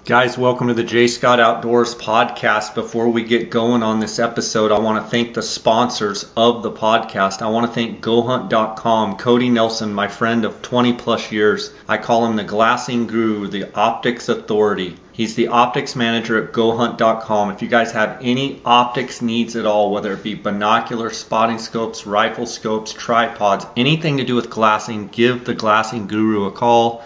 Guys, welcome to the J. Scott Outdoors podcast. Before we get going on this episode, I want to thank the sponsors of the podcast. I want to thank GoHunt.com, Cody Nelson, my friend of 20 plus years. I call him the glassing guru, the optics authority. He's the optics manager at GoHunt.com. If you guys have any optics needs at all, whether it be binoculars, spotting scopes, rifle scopes, tripods, anything to do with glassing, give the glassing guru a call.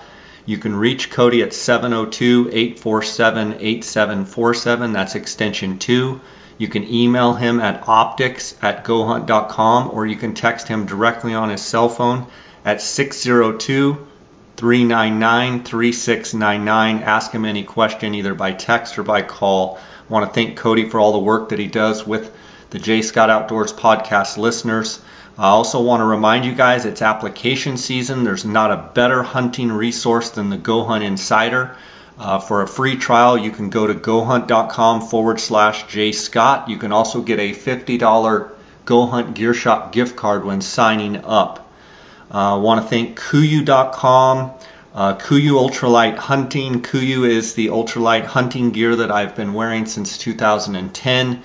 You can reach Cody at 702-847-8747. That's extension 2. You can email him at optics@gohunt.com, or you can text him directly on his cell phone at 602-399-3699. Ask him any question either by text or by call. I want to thank Cody for all the work that he does with the J. Scott Outdoors podcast listeners. I also want to remind you guys it's application season. There's not a better hunting resource than the Go Hunt Insider. For a free trial, you can go to gohunt.com/JScott. You can also get a $50 Go Hunt Gear Shop gift card when signing up. I want to thank KUIU.com, KUIU Ultralight Hunting. KUIU is the ultralight hunting gear that I've been wearing since 2010.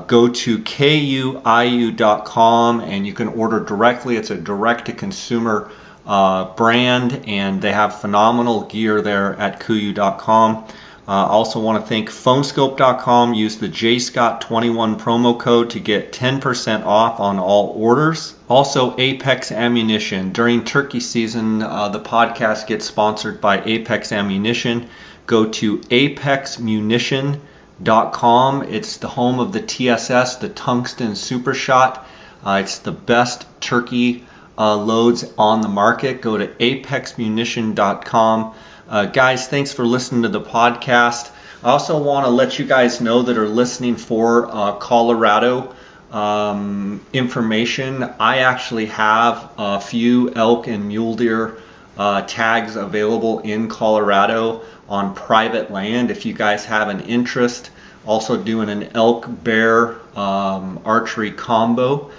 Go to KUIU.com and you can order directly. It's a direct-to-consumer brand, and they have phenomenal gear there at KUIU.com. I also want to thank Phonescope.com. Use the JScott21 promo code to get 10% off on all orders. Also, Apex Ammunition. During turkey season, the podcast gets sponsored by Apex Ammunition. Go to apexmunition.com. It's the home of the TSS, the Tungsten Super Shot. It's the best turkey loads on the market. Go to apexmunition.com. Guys, thanks for listening to the podcast. I also want to let you guys know that are listening for Colorado information. I actually have a few elk and mule deer tags available in Colorado on private land if you guys have an interest. Also doing an elk bear archery combo.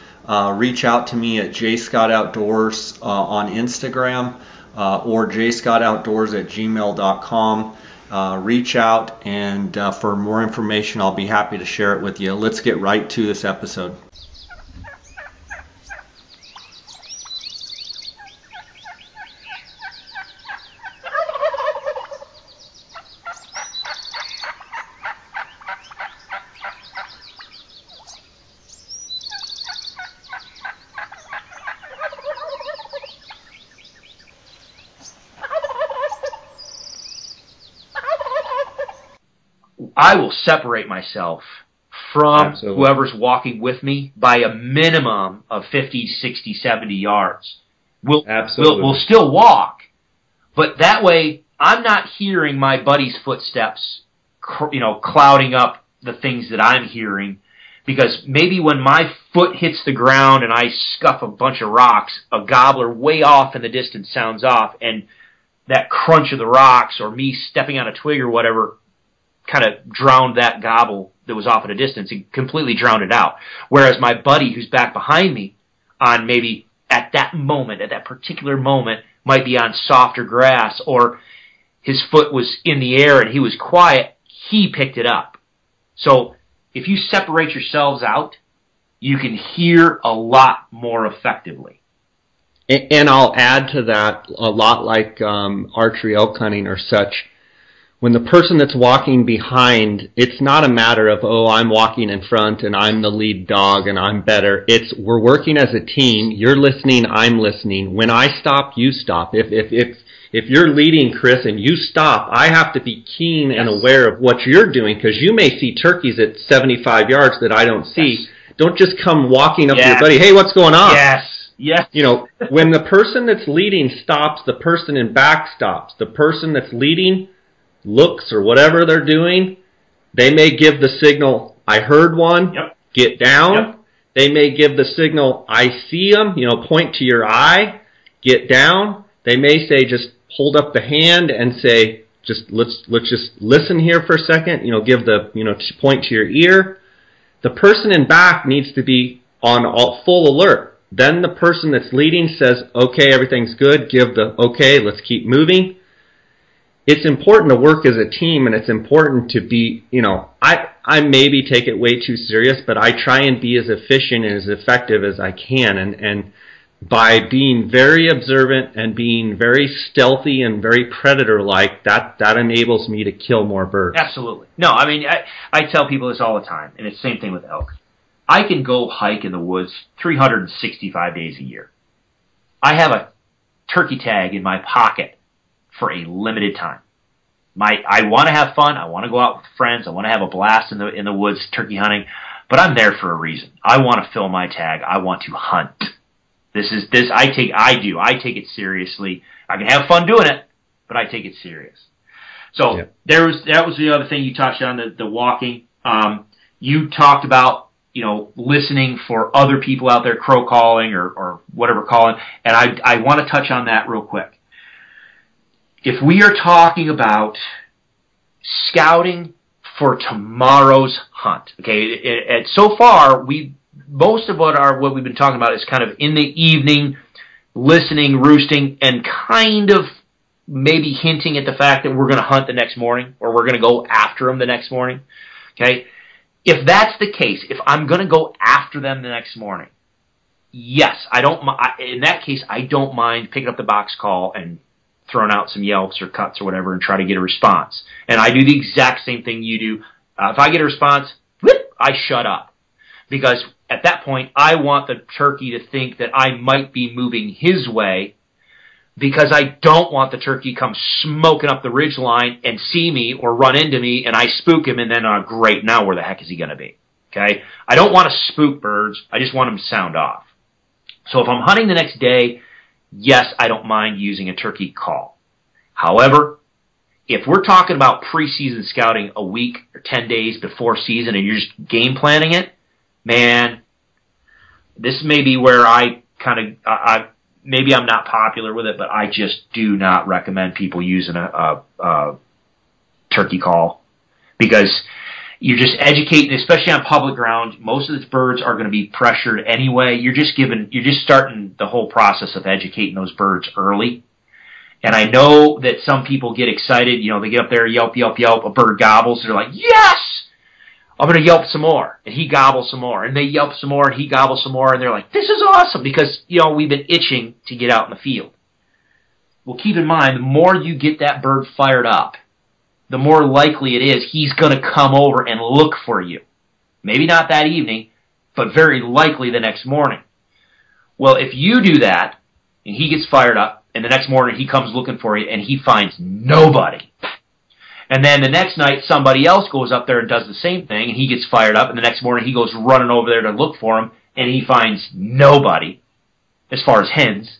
Reach out to me at jscottoutdoors on Instagram or jscottoutdoors@gmail.com. Reach out, and for more information I'll be happy to share it with you. Let's get right to this episode. I will separate myself from whoever's walking with me by a minimum of 50, 60, 70 yards. We'll still walk, but that way I'm not hearing my buddy's footsteps, clouding up the things that I'm hearing, because maybe when my foot hits the ground and I scuff a bunch of rocks, a gobbler way off in the distance sounds off, and that crunch of the rocks or me stepping on a twig or whatever kind of drowned that gobble that was off at a distance and completely drowned it out. Whereas my buddy who's back behind me on maybe at that moment, at that particular moment, might be on softer grass, or his foot was in the air and he was quiet, he picked it up. So if you separate yourselves out, you can hear a lot more effectively. And I'll add to that, a lot like archery elk hunting or such. When the person that's walking behind, it's not a matter of, oh, I'm walking in front and I'm the lead dog and I'm better. It's, we're working as a team. You're listening, I'm listening. When I stop, you stop. If you're leading, Chris, and you stop, I have to be keen and aware of what you're doing, because you may see turkeys at 75 yards that I don't see. Yes. Don't just come walking up to your buddy, hey, what's going on? Yes. Yes. When the person that's leading stops, the person in back stops. The person that's leading looks or whatever they're doing, they may give the signal, I heard one, get down. They may give the signal, I see them, point to your eye, get down. They may say, just hold up the hand and say, let's just listen here for a second, give the, point to your ear. The person in back needs to be on full alert. Then the person that's leading says, okay, everything's good, give the, okay, let's keep moving. it's important to work as a team, and it's important to be, you know, I maybe take it way too serious, but I try and be as efficient and as effective as I can. And by being very observant and being very stealthy and very predator-like, that enables me to kill more birds. Absolutely. No, I mean, I tell people this all the time, and it's the same thing with elk. I can go hike in the woods 365 days a year. I have a turkey tag in my pocket for a limited time. I want to have fun. I want to go out with friends. I want to have a blast in the woods turkey hunting, but I'm there for a reason. I want to fill my tag. I want to hunt. I take it seriously. I can have fun doing it, but I take it serious. So yeah. That was the other thing you touched on, the walking. You talked about, you know, listening for other people out there, crow calling or whatever calling, and I want to touch on that real quick. If we are talking about scouting for tomorrow's hunt, okay, and so far most of what we've been talking about is kind of in the evening, listening, roosting, and kind of maybe hinting at the fact that we're going to hunt the next morning or we're going to go after them the next morning. Okay, if that's the case, if I'm going to go after them the next morning, yes, in that case, I don't mind picking up the box call and throwing out some yelps or cuts or whatever and try to get a response. And I do the exact same thing you do. If I get a response, whoop, I shut up. Because at that point, I want the turkey to think that I might be moving his way, because I don't want the turkey come smoking up the ridge line and see me or run into me and I spook him and then, great, now where the heck is he going to be? Okay? I don't want to spook birds. I just want them to sound off. So if I'm hunting the next day, yes, I don't mind using a turkey call. However, if we're talking about preseason scouting a week or 10 days before season and you're just game planning it, man, this may be where maybe I'm not popular with it, but I just do not recommend people using a turkey call, because you're just educating, especially on public ground. Most of the birds are going to be pressured anyway. You're just starting the whole process of educating those birds early. And I know that some people get excited. You know, they get up there, yelp, yelp, yelp. A bird gobbles. They're like, yes! I'm going to yelp some more. And he gobbles some more. And they yelp some more, and he gobbles some more. And they're like, this is awesome, because, you know, we've been itching to get out in the field. Well, keep in mind, the more you get that bird fired up, the more likely it is he's going to come over and look for you. Maybe not that evening, but very likely the next morning. Well, if you do that, and he gets fired up, and the next morning he comes looking for you, and he finds nobody, and then the next night somebody else goes up there and does the same thing, and he gets fired up, and the next morning he goes running over there to look for him, and he finds nobody, as far as hens.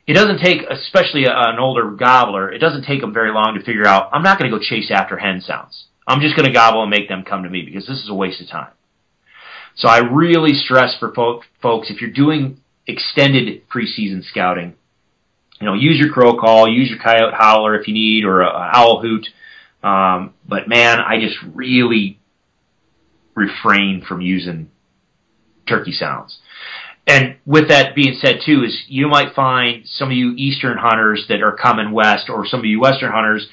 It doesn't take, especially an older gobbler, it doesn't take them very long to figure out, I'm not going to go chase after hen sounds. I'm just going to gobble and make them come to me, because this is a waste of time. So I really stress for folks, if you're doing extended preseason scouting, you know, use your crow call, use your coyote howler if you need, or an owl hoot. But man, I just really refrain from using turkey sounds. And with that being said, too, is you might find some of you eastern hunters that are coming west, or some of you western hunters,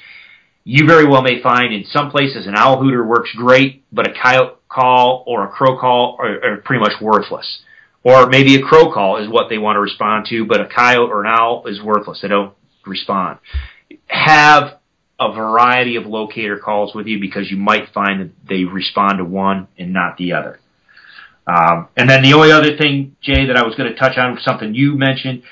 you very well may find in some places an owl hooter works great, but a coyote call or a crow call are pretty much worthless. Or maybe a crow call is what they want to respond to, but a coyote or an owl is worthless. They don't respond. Have a variety of locator calls with you, because you might find that they respond to one and not the other. And then the only other thing, Jay, that I was going to touch on was something you mentioned.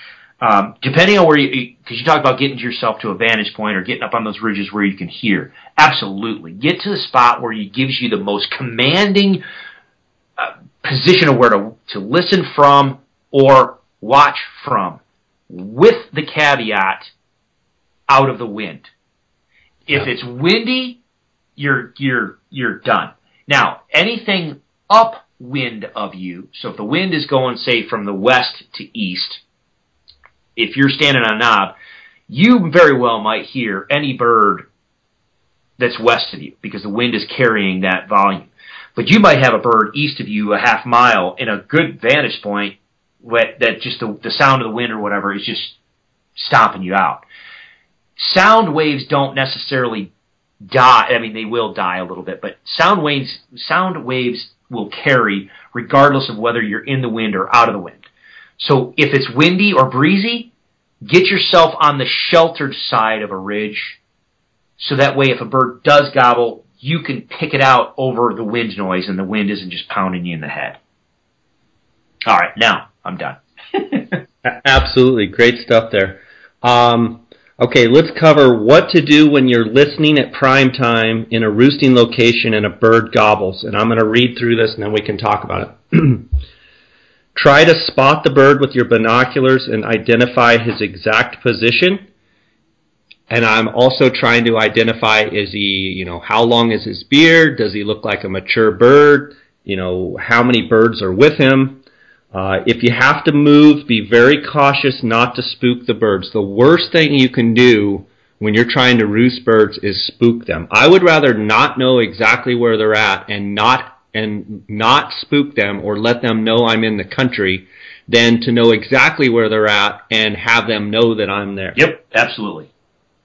Depending on where because you talked about getting yourself to a vantage point or getting up on those ridges where you can hear. Absolutely. Get to the spot where it gives you the most commanding position of where to listen from or watch from, with the caveat, out of the wind. If it's windy, you're done. Now, anything upwind of you, so if the wind is going, say, from the west to east, if you're standing on a knob, you very well might hear any bird that's west of you, because the wind is carrying that volume. But you might have a bird east of you a half mile in a good vantage point that just the sound of the wind or whatever is just stomping you out. sound waves don't necessarily die. I mean, they will die a little bit, but sound waves will carry regardless of whether you're in the wind or out of the wind. So if it's windy or breezy, get yourself on the sheltered side of a ridge, so that way if a bird does gobble, you can pick it out over the wind noise and the wind isn't just pounding you in the head. All right, now I'm done. Absolutely. Great stuff there. Okay, let's cover what to do when you're listening at prime time in a roosting location and a bird gobbles. And I'm going to read through this and then we can talk about it. Try to spot the bird with your binoculars and identify his exact position. And I'm also trying to identify, is he, how long is his beard? Does he look like a mature bird? How many birds are with him? If you have to move, be very cautious not to spook the birds. The worst thing you can do when you're trying to roost birds is spook them. I would rather not know exactly where they're at and not spook them or let them know I'm in the country than to know exactly where they're at and have them know that I'm there. Yep, absolutely.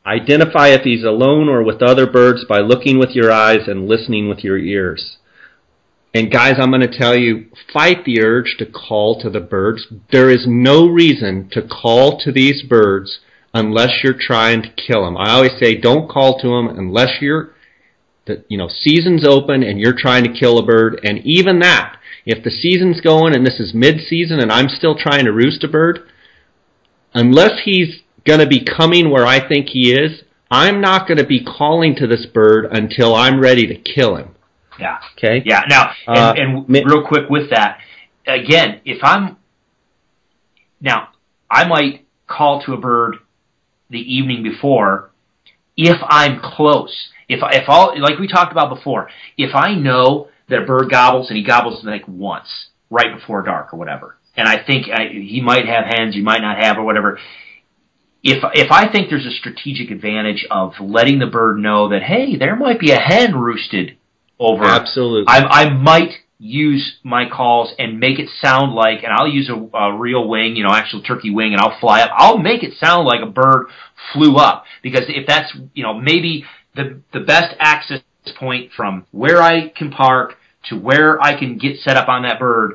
Identify if he's alone or with other birds by looking with your eyes and listening with your ears. And guys, I'm going to tell you, fight the urge to call to the birds. There is no reason to call to these birds unless you're trying to kill them. I always say don't call to them unless season's open and you're trying to kill a bird. And even that, if the season's going and this is mid-season and I'm still trying to roost a bird, unless he's going to be coming where I think he is, I'm not going to be calling to this bird until I'm ready to kill him. Yeah. Okay. Yeah. Now, and real quick with that, again, I might call to a bird the evening before if I'm close. If all, like we talked about before, if I know that a bird gobbles and he gobbles like once right before dark or whatever, and I think he might have hens, he might not have or whatever. If I think there's a strategic advantage of letting the bird know that, hey, there might be a hen roosted over. Absolutely. I might use my calls and make it sound like, and I'll use a real wing, actual turkey wing, and I'll fly up. I'll make it sound like a bird flew up, because if that's, maybe the best access point from where I can park to where I can get set up on that bird,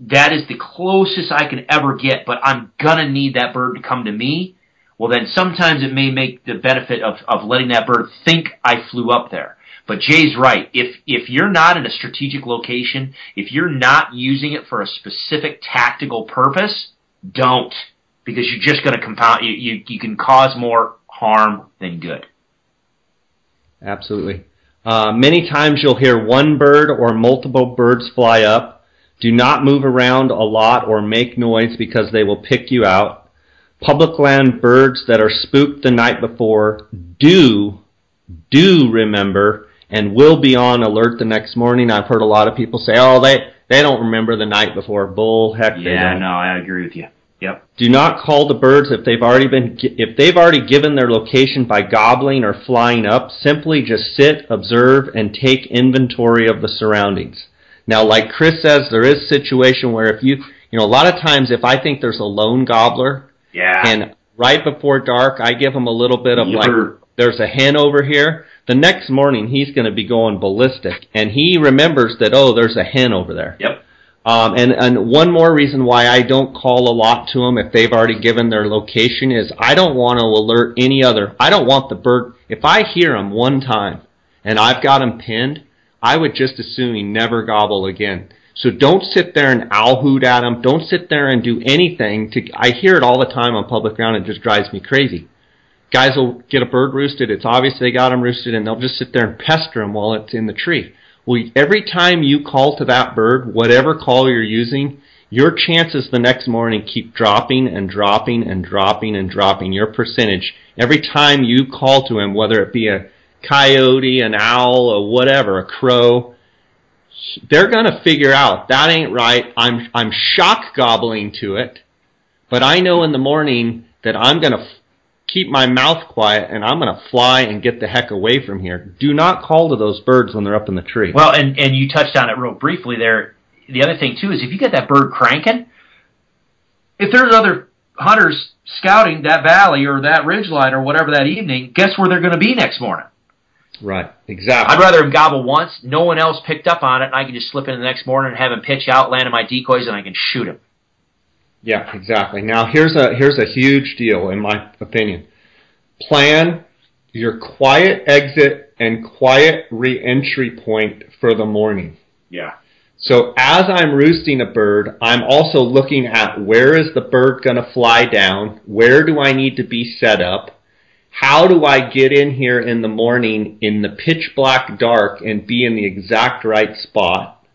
that is the closest I can ever get, but I'm gonna need that bird to come to me. Well, then sometimes it may make the benefit of letting that bird think I flew up there. But Jay's right. If you're not in a strategic location, if you're not using it for a specific tactical purpose, don't. Because you're just going to compound. You can cause more harm than good. Absolutely. Many times you'll hear one bird or multiple birds fly up. Do not move around a lot or make noise because they will pick you out. Public land birds that are spooked the night before do remember and will be on alert the next morning. I've heard a lot of people say, oh, they don't remember the night before. Bull heck, they don't. Yeah, no, I agree with you. Yep. Do not call the birds if they've already given their location by gobbling or flying up. Simply just sit, observe, and take inventory of the surroundings. Now, like Chris says, there is a situation where if a lot of times if I think there's a lone gobbler, and right before dark, I give him a little bit of there's a hen over here. The next morning, he's going to be going ballistic, and he remembers that, oh, there's a hen over there. Yep. And one more reason why I don't call a lot to them if they've already given their location is I don't want to alert any other. I don't want the bird. If I hear him one time and I've got him pinned, I would just as soon he never gobble again. So don't sit there and owl hoot at him. Don't sit there and do anything. I hear it all the time on public ground. It just drives me crazy. Guys will get a bird roosted. It's obvious they got him roosted, and they'll just sit there and pester him while it's in the tree. Well, every time you call to that bird, whatever call you're using, your chances the next morning keep dropping and dropping and dropping and dropping. Your percentage. Every time you call to him, whether it be a coyote, an owl, or whatever, a crow, they're going to figure out that ain't right. I'm shock gobbling to it, but I know in the morning that I'm going to keep my mouth quiet and I'm going to fly and get the heck away from here. Do not call to those birds when they're up in the tree. Well, and you touched on it real briefly there. The other thing too is if you get that bird cranking, if there's other hunters scouting that valley or that ridgeline or whatever that evening, guess where they're going to be next morning? Right, exactly. I'd rather him gobble once, no one else picked up on it, and I can just slip in the next morning and have him pitch out, land my decoys, and I can shoot him. Yeah, exactly. Now, here's a huge deal, in my opinion. Plan your quiet exit and quiet re-entry point for the morning. Yeah. So as I'm roosting a bird, I'm also looking at where is the bird going to fly down, where do I need to be set up, how do I get in here in the morning in the pitch black dark and be in the exact right spot.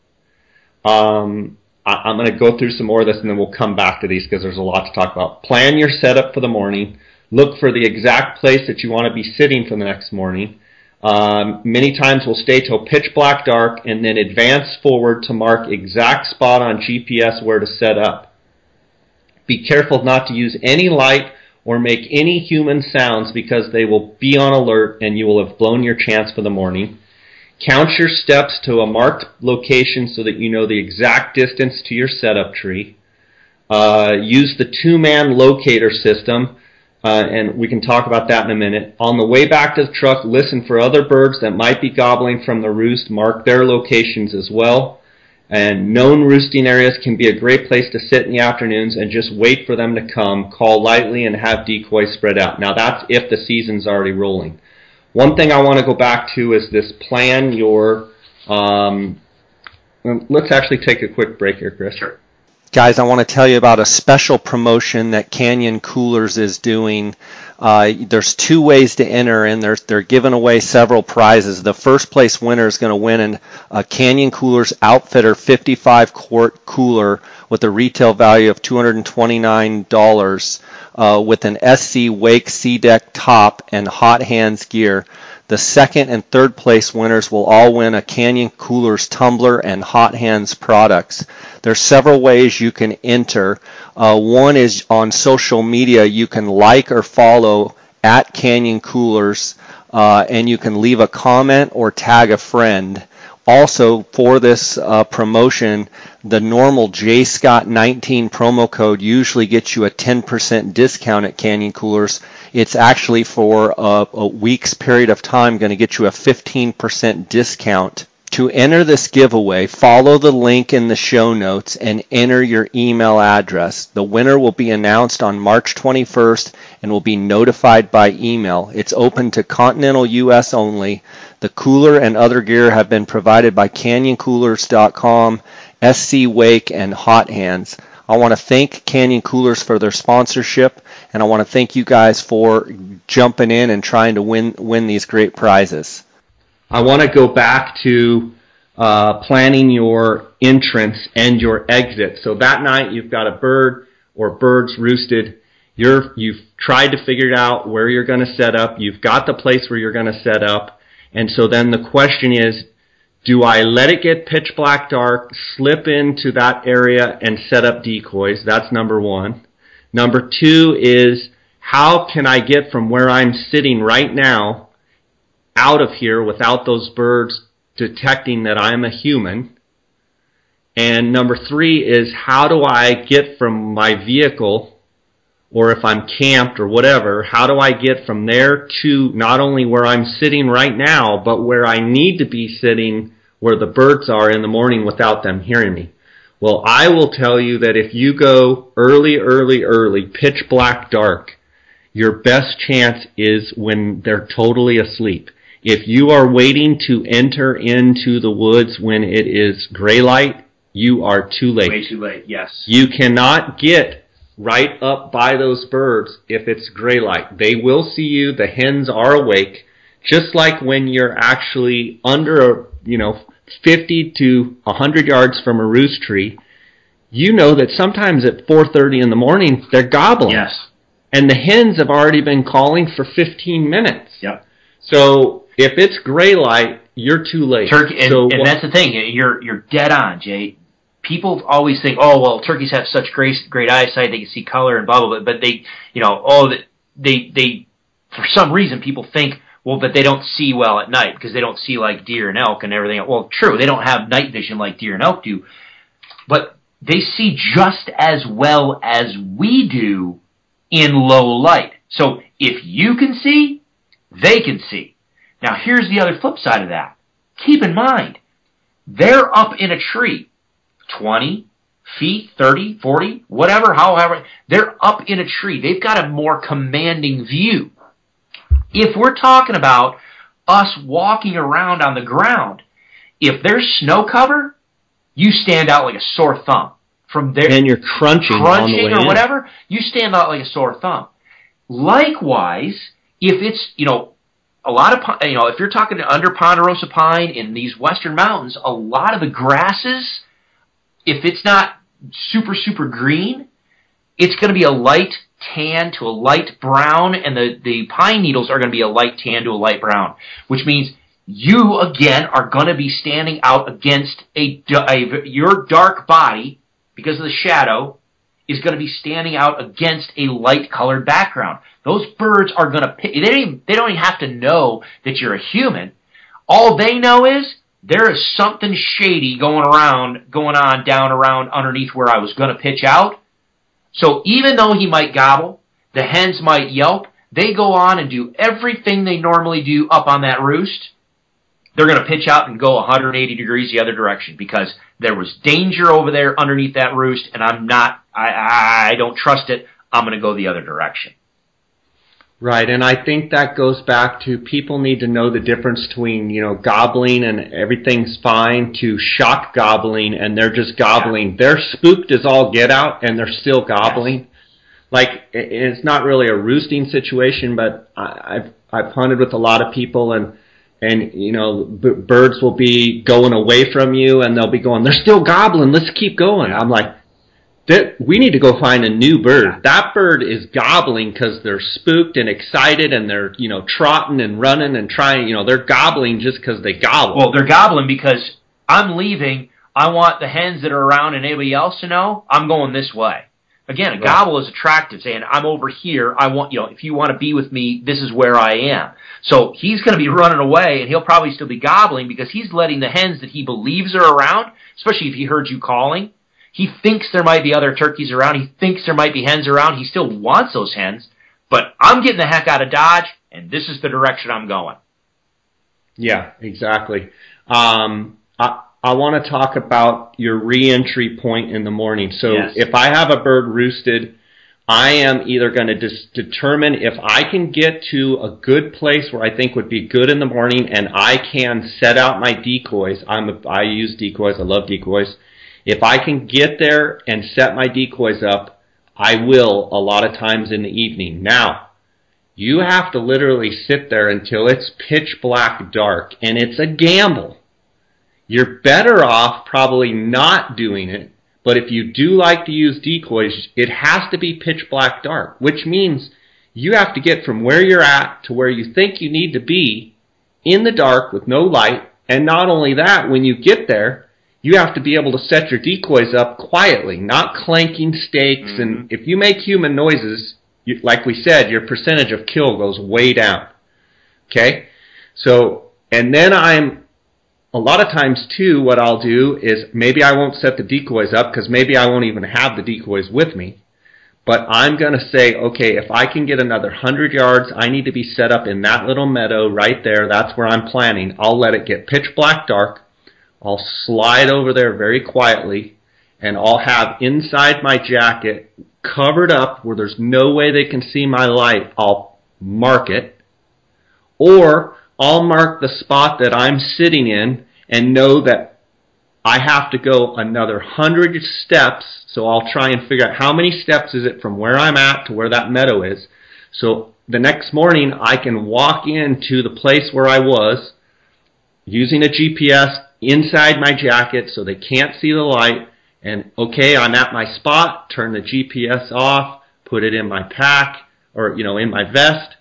I'm going to go through some more of this and then we'll come back to these because there's a lot to talk about. Plan your setup for the morning. Look for the exact place that you want to be sitting for the next morning. Many times we'll stay till pitch black dark and then advance forward to mark exact spot on GPS where to set up. Be careful not to use any light or make any human sounds because they will be on alert and you will have blown your chance for the morning. Count your steps to a marked location so that you know the exact distance to your setup tree. Use the two-man locator system, and we can talk about that in a minute. On the way back to the truck, listen for other birds that might be gobbling from the roost. Mark their locations as well. And known roosting areas can be a great place to sit in the afternoons and just wait for them to come, call lightly, and have decoys spread out. Now that's if the season's already rolling. One thing I want to go back to is this plan your, let's actually take a quick break here, Chris. Sure. Guys, I want to tell you about a special promotion that Canyon Coolers is doing. There's two ways to enter, and they're giving away several prizes. The first place winner is going to win a Canyon Coolers Outfitter 55-quart cooler with a retail value of $229 with an SC Wake C-Deck top and hot hands gear. The second and third place winners will all win a Canyon Coolers tumbler and hot hands products. There's several ways you can enter. One is on social media. You can like or follow at Canyon Coolers, and you can leave a comment or tag a friend. Also, for this promotion, the normal JScott19 promo code usually gets you a 10% discount at Canyon Coolers. It's actually for a week's period of time going to get you a 15% discount. To enter this giveaway, follow the link in the show notes and enter your email address. The winner will be announced on March 21st and will be notified by email. It's open to continental U.S. only. The cooler and other gear have been provided by CanyonCoolers.com, SC Wake, and Hot Hands. I want to thank Canyon Coolers for their sponsorship, and I want to thank you guys for jumping in and trying to win these great prizes. I want to go back to planning your entrance and your exit. So that night you've got a bird or birds roosted. You've tried to figure out where you're going to set up. You've got the place where you're going to set up. And so then the question is, do I let it get pitch black dark, slip into that area and set up decoys? That's number one. Number two is, how can I get from where I'm sitting right now out of here without those birds detecting that I'm a human? And number three is, how do I get from my vehicle, or if I'm camped or whatever, how do I get from there to not only where I'm sitting right now, but where I need to be sitting where the birds are in the morning without them hearing me? Well, I will tell you that if you go early, pitch black dark, your best chance is when they're totally asleep. If you are waiting to enter into the woods when it is gray light, you are too late. Way too late, yes. You cannot get right up by those birds if it's gray light. They will see you. The hens are awake. Just like when you're actually under 50 to 100 yards from a roost tree, you know that sometimes at 4:30 in the morning they're gobbling. Yes. And the hens have already been calling for 15 minutes. Yep. So if it's gray light, you're too late. Turkey, and that's the thing. You're dead on, Jay. People always think, oh well, turkeys have such great eyesight, they can see color and blah blah blah. But they for some reason people think, well, but they don't see well at night because they don't see like deer and elk and everything. Well, true, they don't have night vision like deer and elk do, but they see just as well as we do in low light. So if you can see, they can see. Now here's the other flip side of that. Keep in mind, they're up in a tree, 20 feet, 30, 40, whatever, however, they're up in a tree. They've got a more commanding view. If we're talking about us walking around on the ground, if there's snow cover, you stand out like a sore thumb. From there, and you're crunching on the way or in. whatever, you stand out like a sore thumb. Likewise, if it's, a lot of, if you're talking under ponderosa pine in these western mountains, a lot of the grasses, if it's not super, super green, it's going to be a light tan to a light brown, and the pine needles are going to be a light tan to a light brown, which means you, again, are going to be standing out against your dark body, because of the shadow, is going to be standing out against a light-colored background. Those birds are going to pick. They don't even have to know that you're a human. All they know is there is something shady going on down around underneath where I was going to pitch out. So even though he might gobble, the hens might yelp, they go on and do everything they normally do up on that roost. They're going to pitch out and go 180 degrees the other direction because there was danger over there underneath that roost, and I don't trust it. I'm going to go the other direction. Right, and I think that goes back to people need to know the difference between, gobbling and everything's fine to shock gobbling, and they're just gobbling. Yeah. They're spooked as all get out, and they're still gobbling. Yes. Like, it's not really a roosting situation, but I've hunted with a lot of people, and birds will be going away from you, and they'll be going, they're still gobbling, let's keep going. I'm like, we need to go find a new bird. That bird is gobbling because they're spooked and excited, and they're, trotting and running and trying, they're gobbling just because they gobble. Well, they're gobbling because I'm leaving. I want the hens that are around and anybody else to know I'm going this way. Again, a gobble is attractive, saying, I'm over here. I want, if you want to be with me, this is where I am. So he's going to be running away, and he'll probably still be gobbling because he's letting the hens that he believes are around, especially if he heard you calling. He thinks there might be other turkeys around. He thinks there might be hens around. He still wants those hens, but I'm getting the heck out of Dodge, and this is the direction I'm going. Yeah, exactly. I want to talk about your reentry point in the morning. So yes. If I have a bird roosted, I am either going to determine if I can get to a good place where I think would be good in the morning, and I can set out my decoys. I use decoys. I love decoys. If I can get there and set my decoys up, I will a lot of times in the evening. Now, you have to literally sit there until it's pitch black dark, and it's a gamble. You're better off probably not doing it, but if you do like to use decoys, it has to be pitch black dark, which means you have to get from where you're at to where you think you need to be in the dark with no light, and not only that, when you get there, you have to be able to set your decoys up quietly, not clanking stakes, and if you make human noises, like we said, your percentage of kill goes way down. Okay? So, and then a lot of times, too, what I'll do is maybe I won't set the decoys up because maybe I won't even have the decoys with me. But I'm going to say, okay, if I can get another 100 yards, I need to be set up in that little meadow right there. That's where I'm planning. I'll let it get pitch black dark. I'll slide over there very quietly, and I'll have inside my jacket covered up where there's no way they can see my light. I'll mark it. Or I'll mark the spot that I'm sitting in and know that I have to go another 100 steps, so I'll try and figure out how many steps is it from where I'm at to where that meadow is. So the next morning I can walk into the place where I was using a GPS inside my jacket so they can't see the light, and okay, I'm at my spot, turn the GPS off, put it in my pack, or in my vest,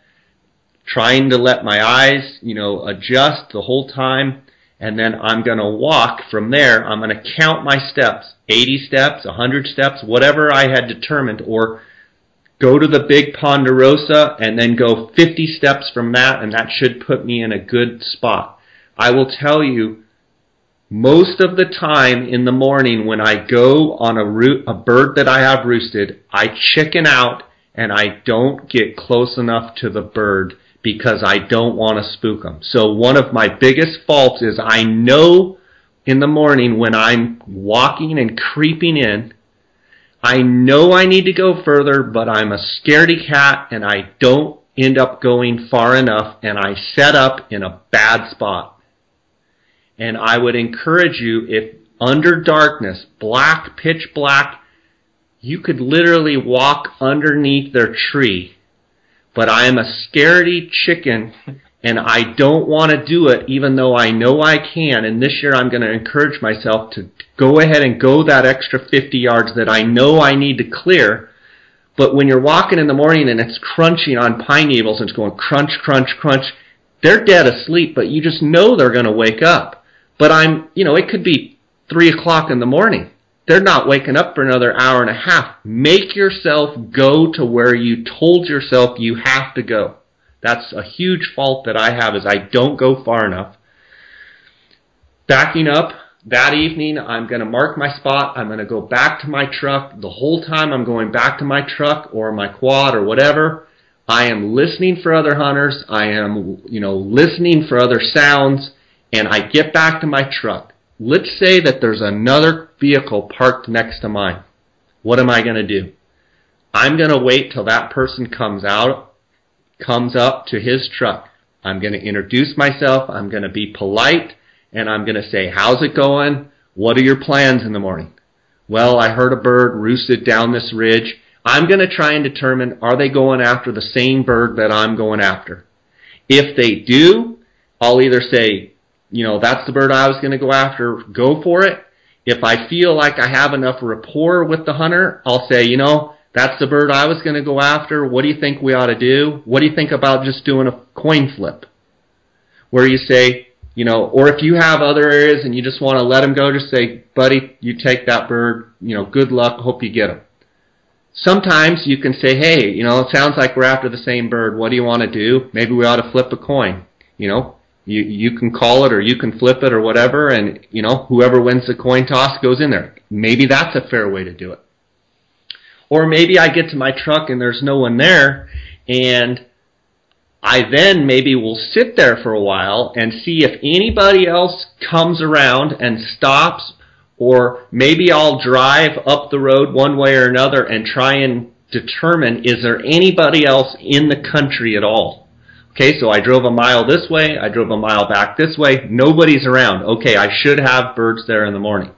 trying to let my eyes, adjust the whole time, and then I'm going to walk from there. I'm going to count my steps, 80 steps, 100 steps, whatever I had determined, or go to the big ponderosa and then go 50 steps from that, and that should put me in a good spot. I will tell you, most of the time in the morning when I go on a bird that I have roosted, I chicken out and I don't get close enough to the bird because I don't want to spook them. So one of my biggest faults is I know in the morning when I'm walking and creeping in, I know I need to go further, but I'm a scaredy cat and I don't end up going far enough, and I set up in a bad spot. And I would encourage you, if under darkness, black, pitch black, you could literally walk underneath their tree. But I am a scaredy chicken, and I don't want to do it even though I know I can. And this year I'm going to encourage myself to go ahead and go that extra 50 yards that I know I need to clear. But when you're walking in the morning and it's crunching on pine needles and it's going crunch, crunch, crunch, they're dead asleep, but you just know they're going to wake up. But it could be 3 o'clock in the morning. They're not waking up for another hour and a half. Make yourself go to where you told yourself you have to go. That's a huge fault that I have, is I don't go far enough. Backing up, that evening I'm going to mark my spot. I'm going to go back to my truck. The whole time I'm going back to my truck or my quad or whatever, I am listening for other hunters. I am, listening for other sounds, and I get back to my truck. Let's say that there's another vehicle parked next to mine. What am I going to do? I'm going to wait till that person comes up to his truck. I'm going to introduce myself. I'm going to be polite, and I'm going to say, how's it going? What are your plans in the morning? Well, I heard a bird roosted down this ridge. I'm going to try and determine, are they going after the same bird that I'm going after? If they do, I'll either say, that's the bird I was going to go after, go for it. If I feel like I have enough rapport with the hunter, I'll say, that's the bird I was going to go after. What do you think we ought to do? What do you think about just doing a coin flip? Where you say, or if you have other areas and you just want to let them go, just say, buddy, you take that bird, good luck, hope you get him. Sometimes you can say, hey, it sounds like we're after the same bird. What do you want to do? Maybe we ought to flip a coin. You can call it or you can flip it or whatever, and whoever wins the coin toss goes in there. Maybe that's a fair way to do it. Or maybe I get to my truck and there's no one there, and I then maybe will sit there for a while and see if anybody else comes around and stops, or maybe I'll drive up the road one way or another and try and determine, is there anybody else in the country at all? Okay, so I drove a mile this way, I drove a mile back this way, nobody's around. Okay, I should have birds there in the morning.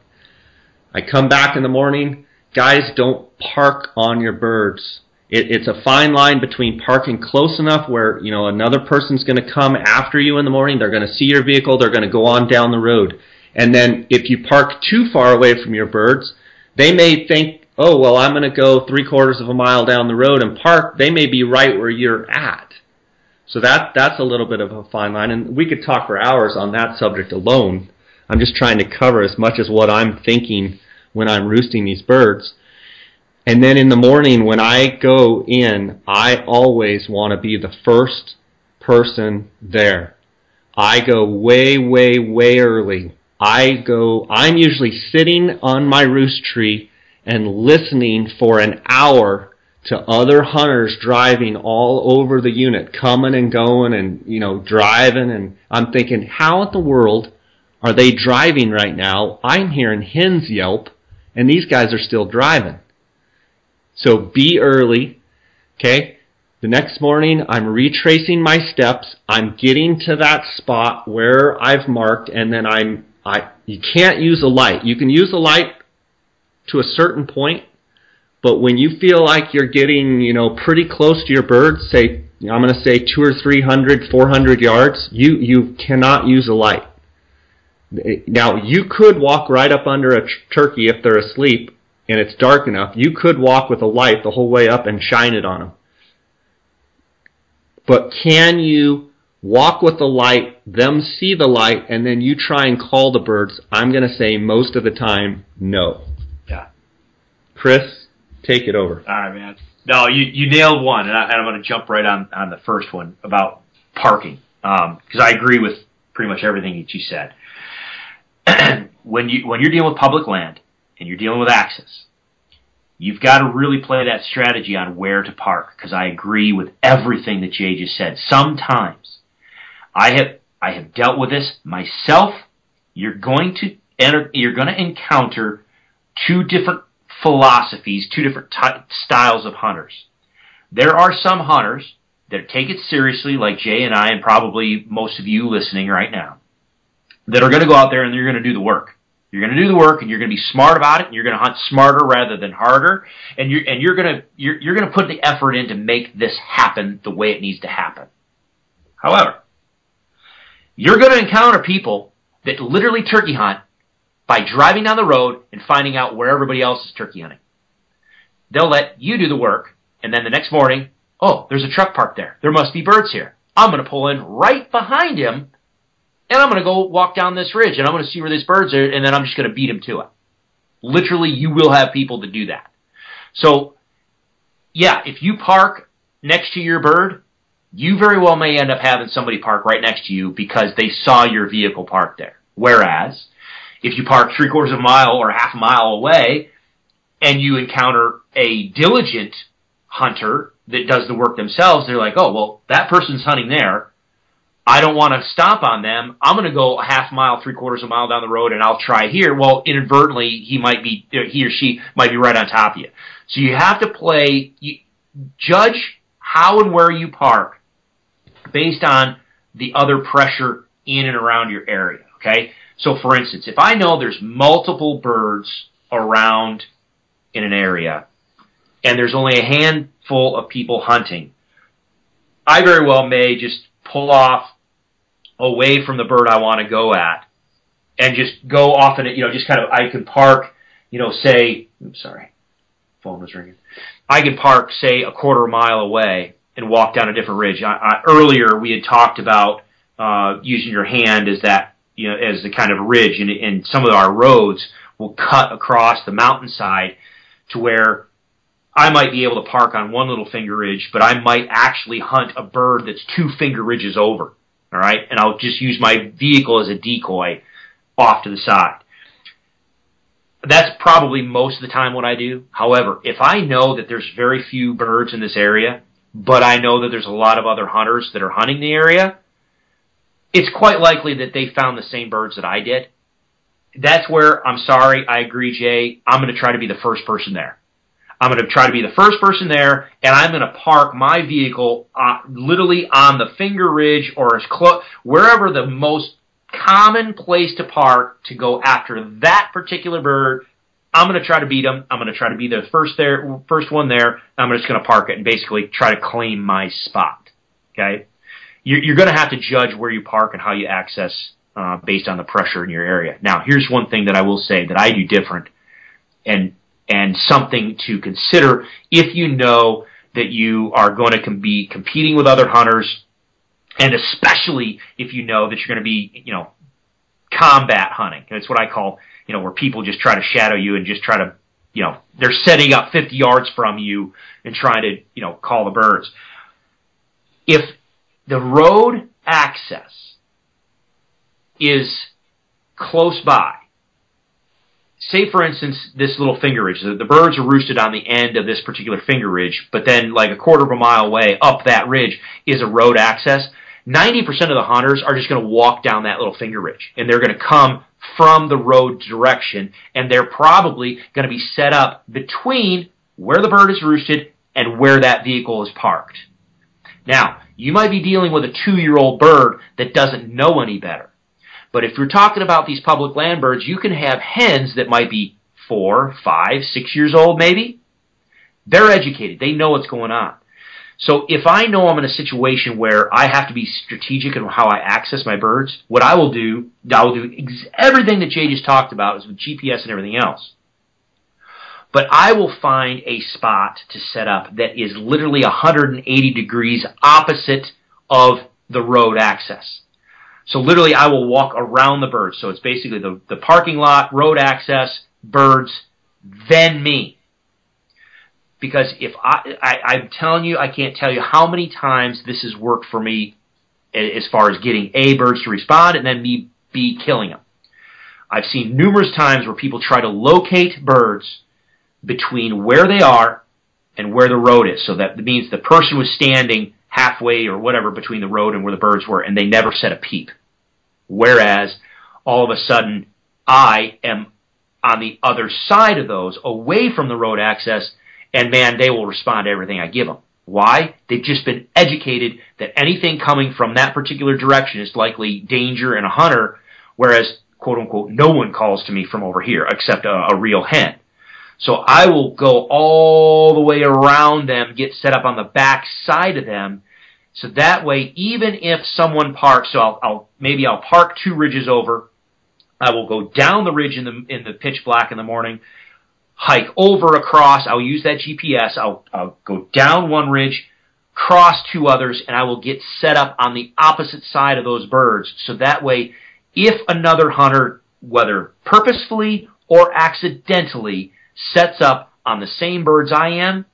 I come back in the morning, guys, don't park on your birds. It's a fine line between parking close enough where, another person's going to come after you in the morning, they're going to see your vehicle, they're going to go on down the road. And then if you park too far away from your birds, they may think, oh, well, I'm going to go 3/4 of a mile down the road and park. They may be right where you're at. So that's a little bit of a fine line, and we could talk for hours on that subject alone. I'm just trying to cover as much as what I'm thinking when I'm roosting these birds. And then in the morning when I go in, I always want to be the first person there. I go way, way, way early. I'm usually sitting on my roost tree and listening for an hour to other hunters driving all over the unit, coming and going and, driving. And I'm thinking, how in the world are they driving right now? I'm hearing hens yelp, and these guys are still driving. So be early, okay? The next morning, I'm retracing my steps. I'm getting to that spot where I've marked, and then you can't use a light. You can use a light to a certain point, but when you feel like you're getting, pretty close to your birds, say, I'm going to say 200 or 300, 400 yards, you cannot use a light. Now, you could walk right up under a turkey if they're asleep and it's dark enough. You could walk with a light the whole way up and shine it on them. But can you walk with the light, them see the light, and then you try and call the birds? I'm going to say most of the time, no. Yeah. Chris, take it over. All right, man. No, you nailed one, and I'm going to jump right on the first one about parking, because I agree with pretty much everything that you said. When you're dealing with public land and you're dealing with access, you've got to really play that strategy on where to park, because I agree with everything that Jay just said. Sometimes I have dealt with this myself. You're going to encounter two different philosophies, two different styles of hunters. There are some hunters that take it seriously, like Jay and I, and probably most of you listening right now, that are going to go out there and you're going to do the work. You're going to do the work, and you're going to be smart about it, and you're going to hunt smarter rather than harder, and you're going to put the effort in to make this happen the way it needs to happen. However, you're going to encounter people that literally turkey hunt by driving down the road and finding out where everybody else is turkey hunting. They'll let you do the work, and then the next morning, oh, there's a truck parked there. There must be birds here. I'm going to pull in right behind him, and I'm going to go walk down this ridge, and I'm going to see where these birds are, and then I'm just going to beat him to it. Literally, you will have people that do that. So, yeah, if you park next to your bird, you very well may end up having somebody park right next to you because they saw your vehicle parked there. Whereas, if you park 3/4 of a mile or half a mile away, and you encounter a diligent hunter that does the work themselves, they're like, oh, well, that person's hunting there. I don't want to stop on them. I'm going to go a half mile, 3/4 of a mile down the road, and I'll try here. Well, inadvertently, he or she might be right on top of you. So you have to judge how and where you park based on the other pressure in and around your area, okay? So, for instance, if I know there's multiple birds around in an area, and there's only a handful of people hunting, I very well may just pull off away from the bird I want to go at and just go off in it, just kind of, I can park, say, oops, sorry, phone was ringing. I can park, say, 1/4 mile away and walk down a different ridge. Earlier, we had talked about using your hand as that, as the kind of ridge, and some of our roads will cut across the mountainside to where I might be able to park on one little finger ridge, but I might actually hunt a bird that's 2 finger ridges over, all right? And I'll just use my vehicle as a decoy off to the side. That's probably most of the time what I do. However, if I know that there's very few birds in this area, but I know that there's a lot of other hunters that are hunting the area, it's quite likely that they found the same birds that I did. That's where, I'm sorry, I agree, Jay, I'm going to try to be the first person there. I'm going to try to be the first person there, and I'm going to park my vehicle literally on the finger ridge or as close, wherever the most common place to park to go after that particular bird. I'm going to try to beat them. I'm going to try to be the first one there. I'm just going to park it and basically try to claim my spot. Okay, you're going to have to judge where you park and how you access based on the pressure in your area. Now, here's one thing that I will say that I do different, and something to consider if you know that you are going to be competing with other hunters, and especially if you know that you're going to be, combat hunting. It's what I call, where people just try to shadow you and just try to, they're setting up 50 yards from you and trying to, call the birds. If the road access is close by, say, for instance, this little finger ridge. The birds are roosted on the end of this particular finger ridge, but then like 1/4 of a mile away up that ridge is a road access. 90% of the hunters are just going to walk down that little finger ridge, and they're going to come from the road direction, and they're probably going to be set up between where the bird is roosted and where that vehicle is parked. Now, you might be dealing with a 2-year-old bird that doesn't know any better. But if you're talking about these public land birds, you can have hens that might be 4, 5, 6 years old maybe. They're educated. They know what's going on. So if I know I'm in a situation where I have to be strategic in how I access my birds, what I will do everything that Jay just talked about is with GPS and everything else. But I will find a spot to set up that is literally 180 degrees opposite of the road access. So literally, I will walk around the birds. So it's basically the parking lot, road access, birds, then me. Because if I'm telling you, I can't tell you how many times this has worked for me as far as getting A, birds to respond, and then me, B, killing them. I've seen numerous times where people try to locate birds between where they are and where the road is. So that means the person was standing halfway or whatever between the road and where the birds were, and they never said a peep. Whereas all of a sudden I am on the other side of those, away from the road access, and man, they will respond to everything I give them. Why? They've just been educated that anything coming from that particular direction is likely danger and a hunter, whereas, quote unquote, no one calls to me from over here except a real hen. So I will go all the way around them, get set up on the back side of them, so that way, even if someone parks, so I'll park 2 ridges over, I will go down the ridge in the pitch black in the morning, hike over across, I'll use that GPS, I'll go down 1 ridge, cross 2 others, and I will get set up on the opposite side of those birds. So that way, if another hunter, whether purposefully or accidentally, sets up on the same birds I am,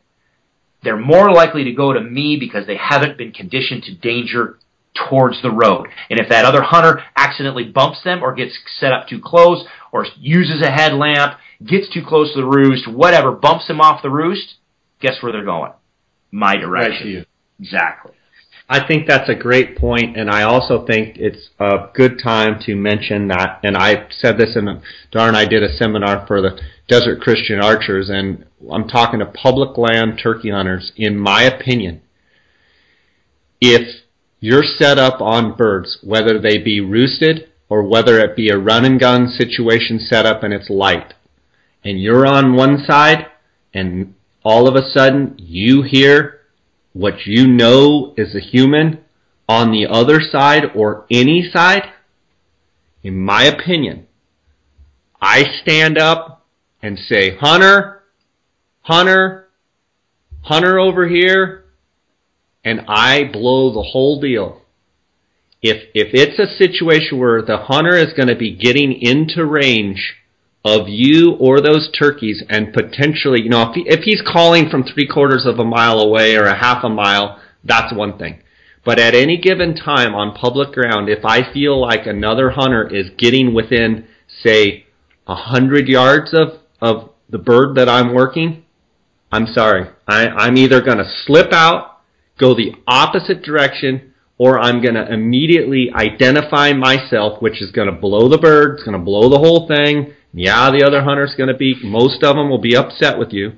they're more likely to go to me because they haven't been conditioned to danger towards the road. And if that other hunter accidentally bumps them or gets set up too close or uses a headlamp, gets too close to the roost, whatever, bumps them off the roost, guess where they're going? My direction. Right to you. Exactly. I think that's a great point, and I also think it's a good time to mention that, and I said this I did a seminar for the Desert Christian Archers, and I'm talking to public land turkey hunters. In my opinion, if you're set up on birds, whether they be roosted or whether it be a run and gun situation set up and it's light, and you're on one side and all of a sudden you hear what you know is a human on the other side or any side, in my opinion, I stand up and say, Hunter, Hunter, Hunter over here, and I blow the whole deal. If it's a situation where the hunter is going to be getting into range of you or those turkeys, and potentially, if he's calling from 3/4 of a mile away or a half a mile, that's one thing. But at any given time on public ground, if I feel like another hunter is getting within, say, 100 yards of the bird that I'm working, I'm sorry. I'm either going to slip out, go the opposite direction, or I'm going to immediately identify myself, which is going to blow the bird, it's going to blow the whole thing. Yeah, the other hunter's going to be, most of them will be upset with you.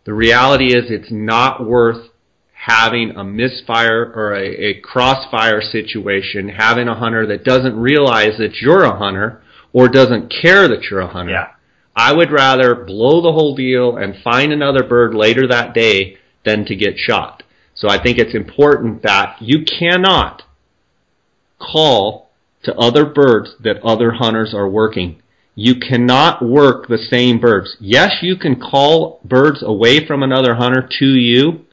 The reality is it's not worth having a misfire or a crossfire situation, having a hunter that doesn't realize that you're a hunter or doesn't care that you're a hunter. Yeah. I would rather blow the whole deal and find another bird later that day than to get shot. So I think it's important that you cannot call to other birds that other hunters are working. You cannot work the same birds. Yes, you can call birds away from another hunter to you,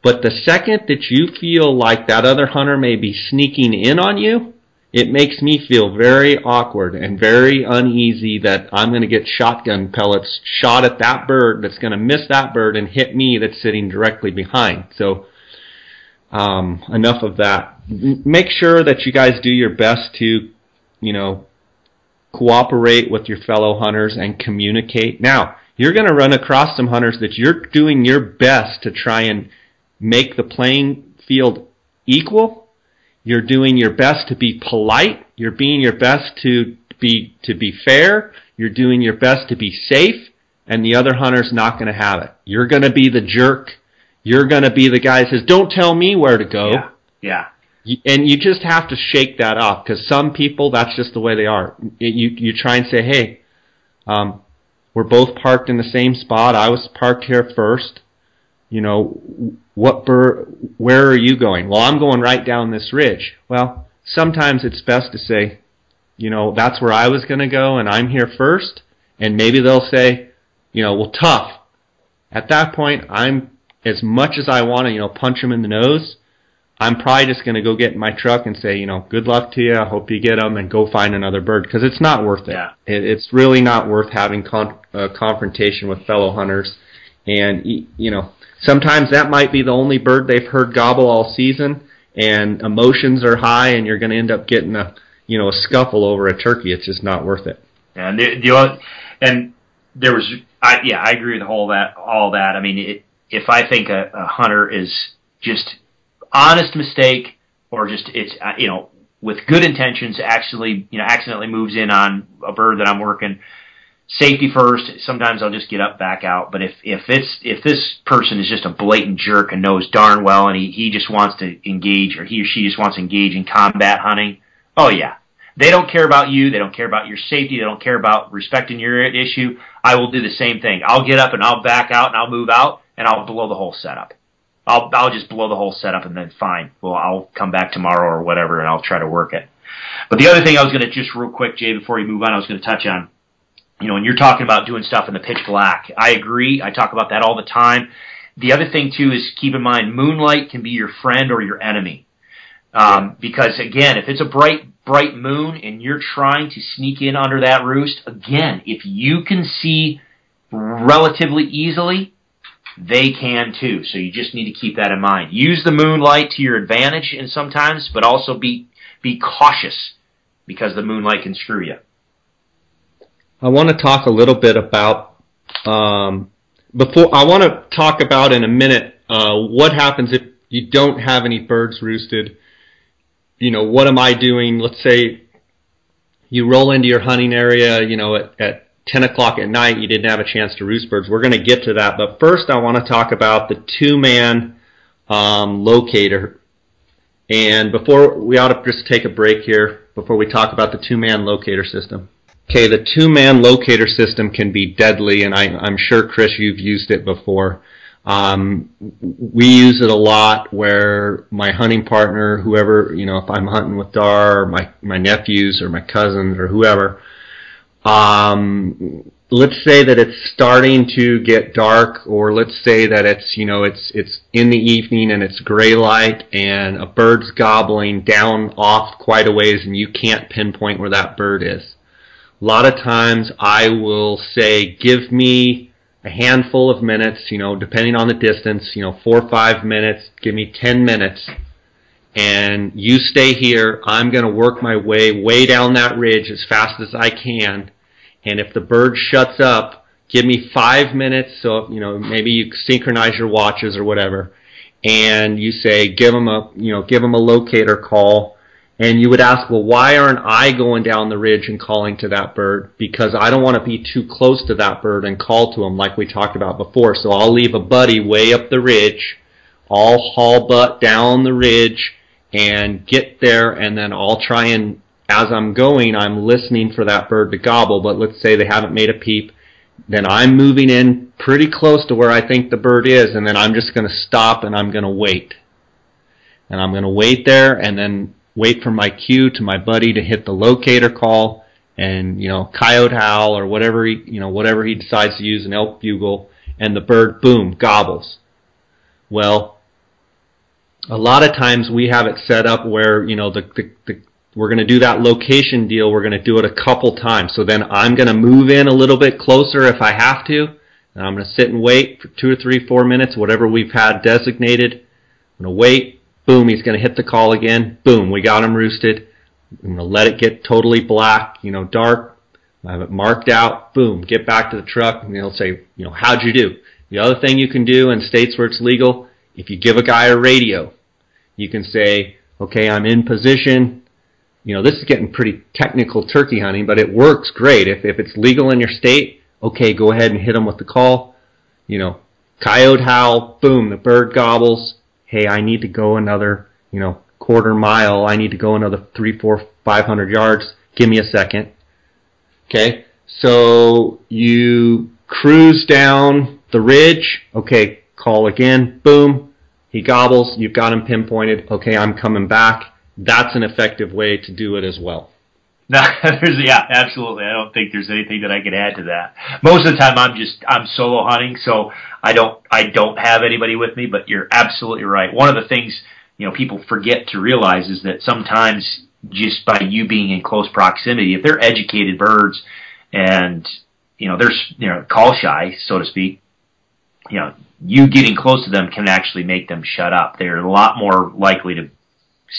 but the second that you feel like that other hunter may be sneaking in on you, it makes me feel very awkward and very uneasy that I'm going to get shotgun pellets shot at that bird that's going to miss that bird and hit me that's sitting directly behind. So enough of that. Make sure that you guys do your best to, cooperate with your fellow hunters and communicate. Now, you're going to run across some hunters that you're doing your best to try and make the playing field equal. You're doing your best to be polite. You're being your best to be fair. You're doing your best to be safe, and the other hunter's not going to have it. You're going to be the jerk. You're going to be the guy that says, "Don't tell me where to go." Yeah. And you just have to shake that off, because some people, that's just the way they are. You try and say, "Hey, we're both parked in the same spot. I was parked here first. What bird? Where are you going?" "Well, I'm going right down this ridge." Well, sometimes it's best to say, "That's where I was going to go, and I'm here first." And maybe they'll say, "Well, tough." At that point, as much as I want to, punch them in the nose, I'm probably just going to go get in my truck and say, "Good luck to you. I hope you get them," and go find another bird, because it's not worth it. Yeah. It's really not worth having confrontation with fellow hunters. And, sometimes that might be the only bird they've heard gobble all season, and emotions are high, and you're going to end up getting a scuffle over a turkey. It's just not worth it. And there was I agree with all that. I mean, if I think a hunter is just honest mistake, or just it's with good intentions, actually accidentally moves in on a bird that I'm working, safety first. Sometimes I'll just get up, back out. But if this person is just a blatant jerk and knows darn well, and he just wants to engage, or he or she just wants to engage in combat hunting, oh yeah. They don't care about you. They don't care about your safety. They don't care about respecting your issue. I will do the same thing. I'll get up and I'll back out and I'll move out and I'll blow the whole setup. I'll just blow the whole setup, and then fine. Well, I'll come back tomorrow or whatever, and I'll try to work it. But the other thing I was going to just real quick, Jay, before you move on, I was going to touch on, when you're talking about doing stuff in the pitch black, I agree. I talk about that all the time. The other thing too is keep in mind, moonlight can be your friend or your enemy. Because again, if it's a bright moon and you're trying to sneak in under that roost, again, if you can see relatively easily, they can too. So you just need to keep that in mind. Use the moonlight to your advantage and sometimes, but also be cautious, because the moonlight can screw you. I want to talk a little bit about, in a minute, what happens if you don't have any birds roosted. What am I doing? Let's say you roll into your hunting area, at 10 o'clock at night, you didn't have a chance to roost birds. We're going to get to that. But first I want to talk about the two-man locator. And we ought to just take a break here before we talk about the two-man locator system. Okay, the two-man locator system can be deadly, and I'm sure, Chris, you've used it before. We use it a lot where my hunting partner, whoever, if I'm hunting with Dar, or my nephews or my cousins or whoever, let's say that it's starting to get dark, or let's say that it's in the evening and it's gray light and a bird's gobbling down off quite a ways and you can't pinpoint where that bird is. A lot of times I will say, give me a handful of minutes, depending on the distance, 4 or 5 minutes, give me 10 minutes, and you stay here. I'm going to work my way down that ridge as fast as I can, and if the bird shuts up, give me 5 minutes, so, maybe you synchronize your watches or whatever, and you say, give them a locator call. And you would ask, well, why aren't I going down the ridge and calling to that bird? Because I don't want to be too close to that bird and call to him like we talked about before. So I'll leave a buddy way up the ridge. I'll haul butt down the ridge and get there, and then I'll try and, as I'm going, I'm listening for that bird to gobble. But let's say they haven't made a peep. Then I'm moving in pretty close to where I think the bird is, and then I'm just going to stop and I'm going to wait. And I'm going to wait there, and then wait for my cue to my buddy to hit the locator call, and coyote howl or whatever he decides to use, an elk bugle, and the bird, boom, gobbles. Well, a lot of times we have it set up where we're going to do that location deal. We're going to do it a couple times. So then I'm going to move in a little bit closer if I have to, and I'm going to sit and wait for 2 or 3, 4 minutes, whatever we've had designated. I'm going to wait. Boom, he's going to hit the call again. Boom, we got him roosted. I'm going to let it get totally black, dark. I have it marked out. Boom, get back to the truck, and he'll say, how'd you do? The other thing you can do in states where it's legal, if you give a guy a radio, you can say, okay, I'm in position. This is getting pretty technical turkey hunting, but it works great. If it's legal in your state, okay, go ahead and hit him with the call. Coyote howl, boom, the bird gobbles. Hey, I need to go another, quarter mile. I need to go another 300, 400, 500 yards. Give me a second. Okay, so you cruise down the ridge. Okay, call again. Boom, he gobbles. You've got him pinpointed. Okay, I'm coming back. That's an effective way to do it as well. No, yeah, absolutely. I don't think there's anything that I could add to that. Most of the time, I'm solo hunting, so I don't have anybody with me. But you're absolutely right. One of the things people forget to realize is that sometimes just by you being in close proximity, if they're educated birds and they're call shy, so to speak, you getting close to them can actually make them shut up. They're a lot more likely to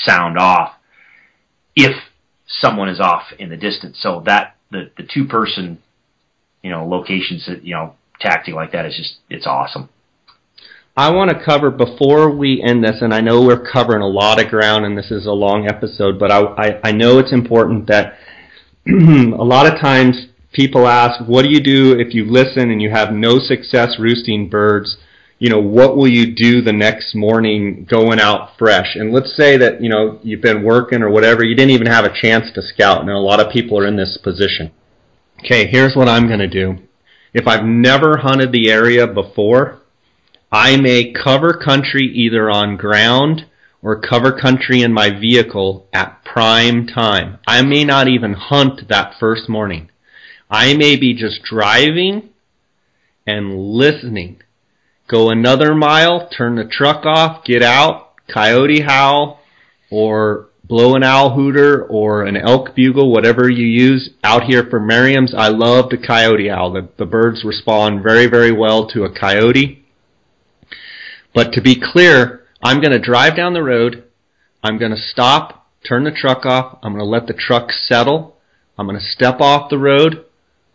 sound off if someone is off in the distance. So that the two-person locations that tactic like that is just, it's awesome. I want to cover, before we end this, and I know we're covering a lot of ground and this is a long episode, but I know it's important that a lot of times people ask, what do you do if you listen and you have no success roosting birds? You know, what will you do the next morning going out fresh? And let's say that, you know, you've been working or whatever, you didn't even have a chance to scout, and a lot of people are in this position. Okay, here's what I'm going to do. If I've never hunted the area before, I may cover country either on ground or cover country in my vehicle at prime time. I may not even hunt that first morning. I may be just driving and listening. Go another mile, turn the truck off, get out, coyote howl, or blow an owl hooter or an elk bugle, whatever you use. Out here for Merriam's, I love the coyote owl. The birds respond very, very well to a coyote. But to be clear, I'm going to drive down the road, I'm going to stop, turn the truck off, I'm going to let the truck settle, I'm going to step off the road,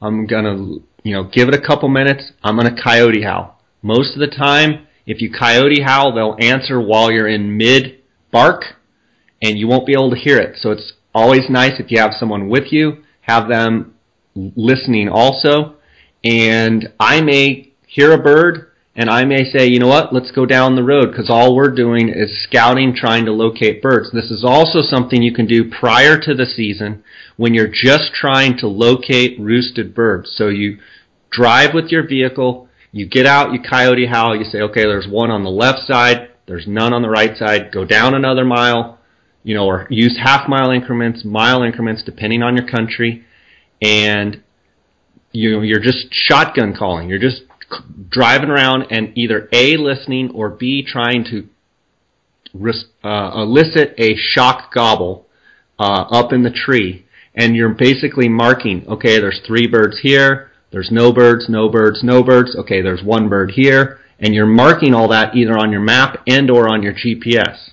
I'm going to, you know, give it a couple minutes, I'm going to coyote howl. Most of the time, if you coyote howl, they'll answer while you're in mid-bark, and you won't be able to hear it. So it's always nice if you have someone with you, have them listening also, and I may hear a bird, and I may say, you know what, let's go down the road, because all we're doing is scouting, trying to locate birds. This is also something you can do prior to the season when you're just trying to locate roosted birds. So you drive with your vehicle, you get out, you coyote howl, you say, okay, there's one on the left side, there's none on the right side, go down another mile, you know, or use half-mile increments, mile increments, depending on your country, and you're just shotgun calling. You're just driving around and either A, listening, or B, trying to elicit a shock gobble up in the tree. And you're basically marking, okay, there's 3 birds here, there's no birds, no birds, no birds, okay, there's 1 bird here, and you're marking all that either on your map and or on your GPS.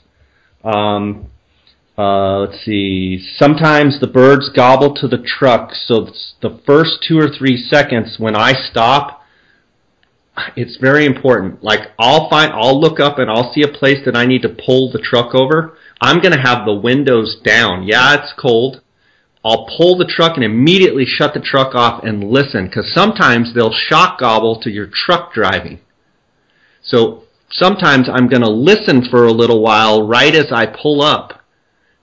Let's see, sometimes the birds gobble to the truck, so the first 2 or 3 seconds when I stop, it's very important. Like, I'll look up and I'll see a place that I need to pull the truck over. I'm going to have the windows down. Yeah, it's cold. I'll pull the truck and immediately shut the truck off and listen, because sometimes they'll shock gobble to your truck driving. So sometimes I'm going to listen for a little while right as I pull up.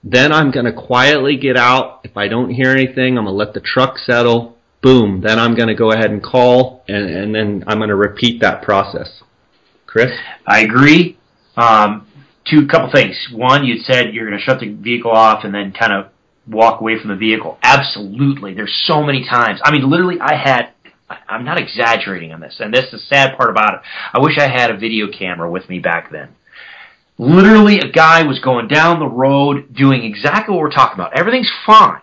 Then I'm going to quietly get out. If I don't hear anything, I'm going to let the truck settle. Boom, then I'm going to go ahead and call, and then I'm going to repeat that process. Chris? I agree. Couple things. One, you said you're going to shut the vehicle off and then kind of walk away from the vehicle. Absolutely. There's so many times. I mean, literally, I'm not exaggerating on this, and this is the sad part about it. I wish I had a video camera with me back then. Literally, a guy was going down the road doing exactly what we're talking about. Everything's fine,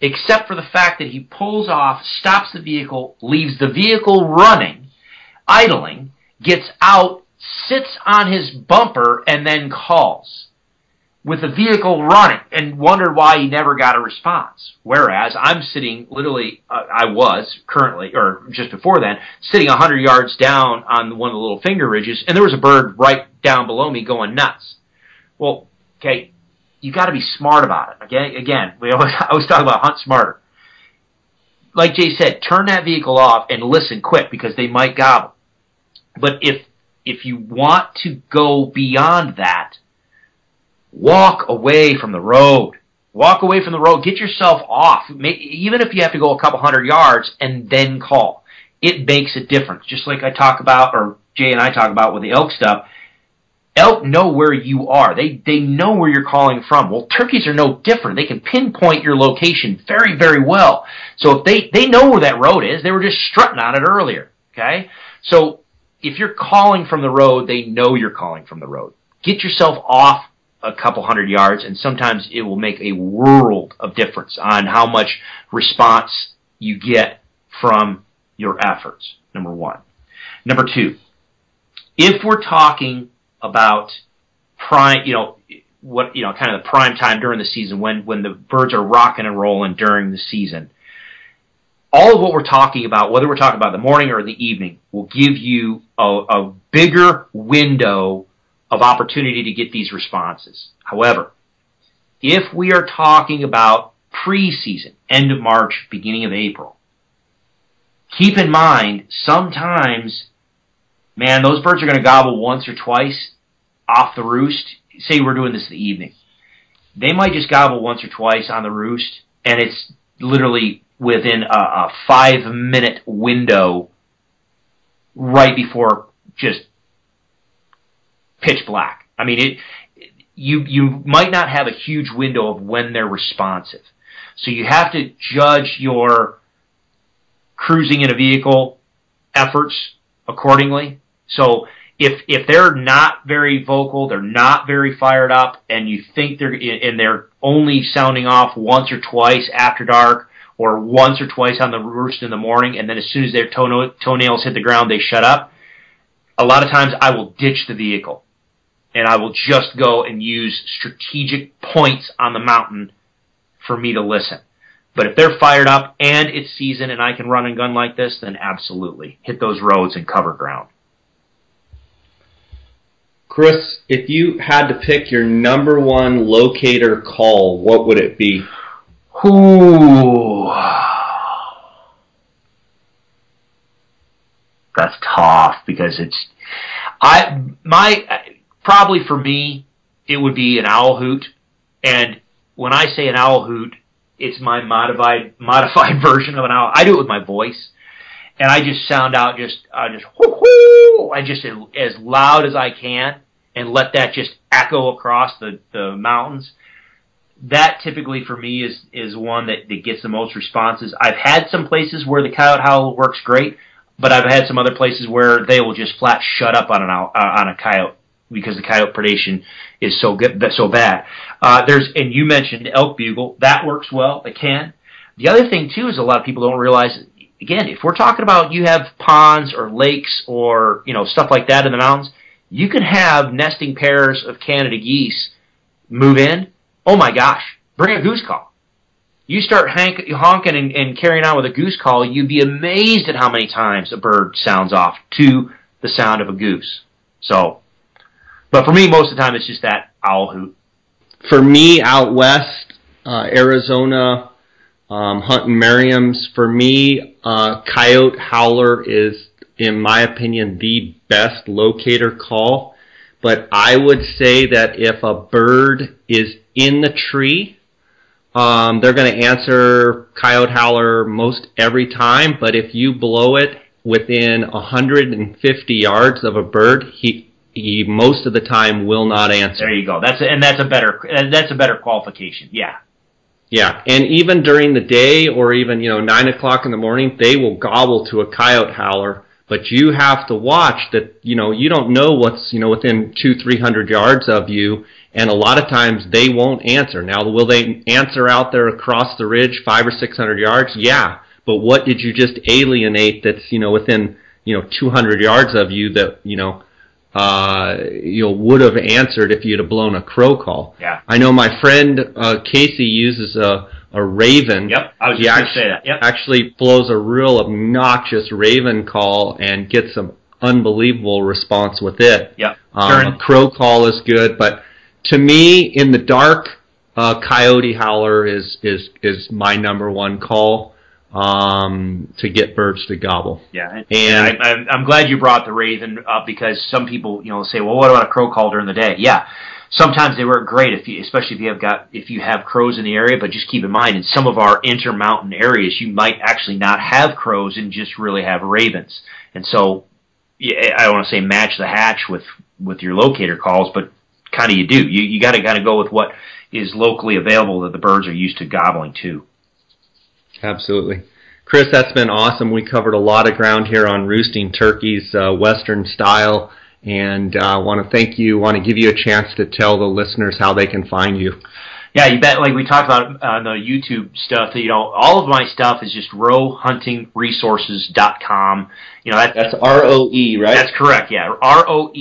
except for the fact that he pulls off, stops the vehicle, leaves the vehicle running, idling, gets out, sits on his bumper, and then calls with the vehicle running, and wondered why he never got a response. Whereas I'm sitting, literally, I was currently, or just before then, sitting 100 yards down on one of the little finger ridges, and there was a bird right down below me going nuts. Well, okay, you got to be smart about it. Okay, again, I always talk about hunt smarter. Like Jay said, turn that vehicle off and listen quick, because they might gobble. But if you want to go beyond that, walk away from the road. Walk away from the road. Get yourself off. Even if you have to go a couple 100 yards and then call, it makes a difference. Just like I talk about, or Jay and I talk about with the elk stuff. Elk know where you are. They know where you're calling from. Well, turkeys are no different. They can pinpoint your location very, very well. So if they know where that road is, they were just strutting on it earlier. Okay? So if you're calling from the road, they know you're calling from the road. Get yourself off a couple 100 yards, and sometimes it will make a world of difference on how much response you get from your efforts, number one. Number two, if we're talking about prime, kind of the prime time during the season when the birds are rocking and rolling during the season, all of what we're talking about, whether we're talking about the morning or the evening, will give you a bigger window of opportunity to get these responses. However, if we are talking about preseason, end of March, beginning of April, keep in mind, sometimes, man, those birds are going to gobble once or twice off the roost. Say we're doing this in the evening. They might just gobble once or twice on the roost, and it's literally within a 5-minute window right before just pitch black. I mean, you might not have a huge window of when they're responsive. So you have to judge your cruising in a vehicle efforts accordingly. So if they're not very vocal, they're not very fired up, and you think they're only sounding off once or twice after dark, or once or twice on the roost in the morning, and then as soon as their toenails hit the ground, they shut up, a lot of times I will ditch the vehicle, and I will just go and use strategic points on the mountain for me to listen. But if they're fired up and it's season and I can run and gun like this, then absolutely hit those roads and cover ground. Chris, if you had to pick your number one locator call, what would it be? Ooh, that's tough because probably for me it would be an owl hoot, and when I say an owl hoot, it's my modified version of an owl. I do it with my voice, and I just sound out hoo-hoo, I just as loud as I can, and let that just echo across the mountains. That typically for me is one that gets the most responses. I've had some places where the coyote howl works great, but I've had some other places where they will just flat shut up on a coyote because the coyote predation is so bad. And you mentioned elk bugle. That works well. It can. The other thing too is a lot of people don't realize, again, if we're talking about you have ponds or lakes or stuff like that in the mountains, you can have nesting pairs of Canada geese move in. Oh my gosh, bring a goose call. You start honking and carrying on with a goose call, you'd be amazed at how many times a bird sounds off to the sound of a goose. So, but for me, most of the time, it's just that owl hoot. For me, out west, Arizona, hunting Merriam's, for me, coyote howler is, in my opinion, the best locator call. But I would say that if a bird is in the tree, they're going to answer coyote howler most every time. But if you blow it within 150 yards of a bird, he most of the time will not answer. There you go. That's a better qualification. Yeah. Yeah, and even during the day or even 9 o'clock in the morning, they will gobble to a coyote howler. But you have to watch that, you don't know what's, within 200-300 yards of you, and a lot of times they won't answer. Now, will they answer out there across the ridge 500 or 600 yards? Yeah, but what did you just alienate that's, within, 200 yards of you that, you would have answered if you'd have blown a crow call? Yeah. I know my friend Casey uses a raven. Yep, I was just going to say that. Yep. Actually blows a real obnoxious raven call and gets some unbelievable response with it. Yep. A crow call is good, but to me, in the dark, coyote howler is my number one call to get birds to gobble. Yeah, and I'm glad you brought the raven up because some people say, well, what about a crow call during the day? Yeah. Sometimes they work great, especially if you have crows in the area. But just keep in mind, in some of our intermountain areas, you might actually not have crows and just really have ravens. And so, I don't want to say match the hatch with your locator calls, but kind of you do. You got to kind of go with what is locally available that the birds are used to gobbling to. Absolutely. Chris, that's been awesome. We covered a lot of ground here on roosting turkeys, Western style. And I want to thank you, want to give you a chance to tell the listeners how they can find you. Yeah, you bet. Like we talked about on the YouTube stuff, all of my stuff is just rowhuntingresources.com. That's ROE, right? That's correct, yeah. ROE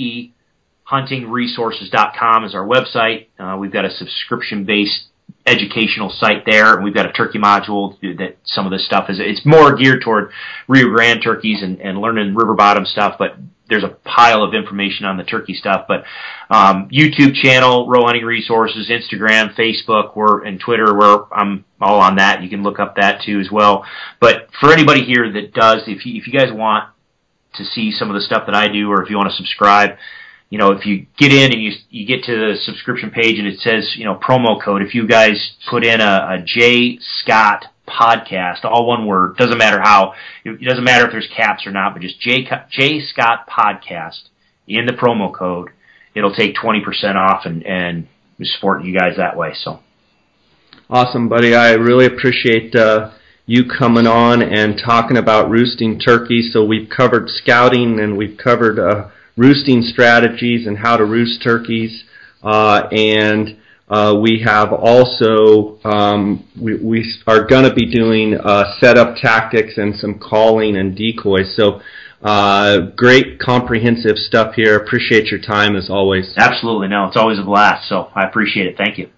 huntingresources.com is our website. We've got a subscription-based educational site there, and we've got a turkey module that some of this stuff is. It's more geared toward Rio Grande turkeys and learning river bottom stuff, but there's a pile of information on the turkey stuff. But YouTube channel, Row Hunting Resources, Instagram, Facebook, and Twitter, where I'm all on that. You can look up that too as well. But for anybody here that does, if you guys want to see some of the stuff that I do, or if you want to subscribe, you know, if you get in and you get to the subscription page and it says, you know, promo code, if you guys put in a J Scott podcast, all one word, doesn't matter how, it doesn't matter if there's caps or not, but just J Scott podcast in the promo code, it'll take 20% off, and we're supporting you guys that way. So awesome, buddy. I really appreciate you coming on and talking about roosting turkeys. So we've covered scouting, and we've covered roosting strategies and how to roost turkeys, and we have also we are going to be doing setup tactics and some calling and decoys. So great comprehensive stuff here. Appreciate your time as always. Absolutely. No, it's always a blast, so I appreciate it. Thank you.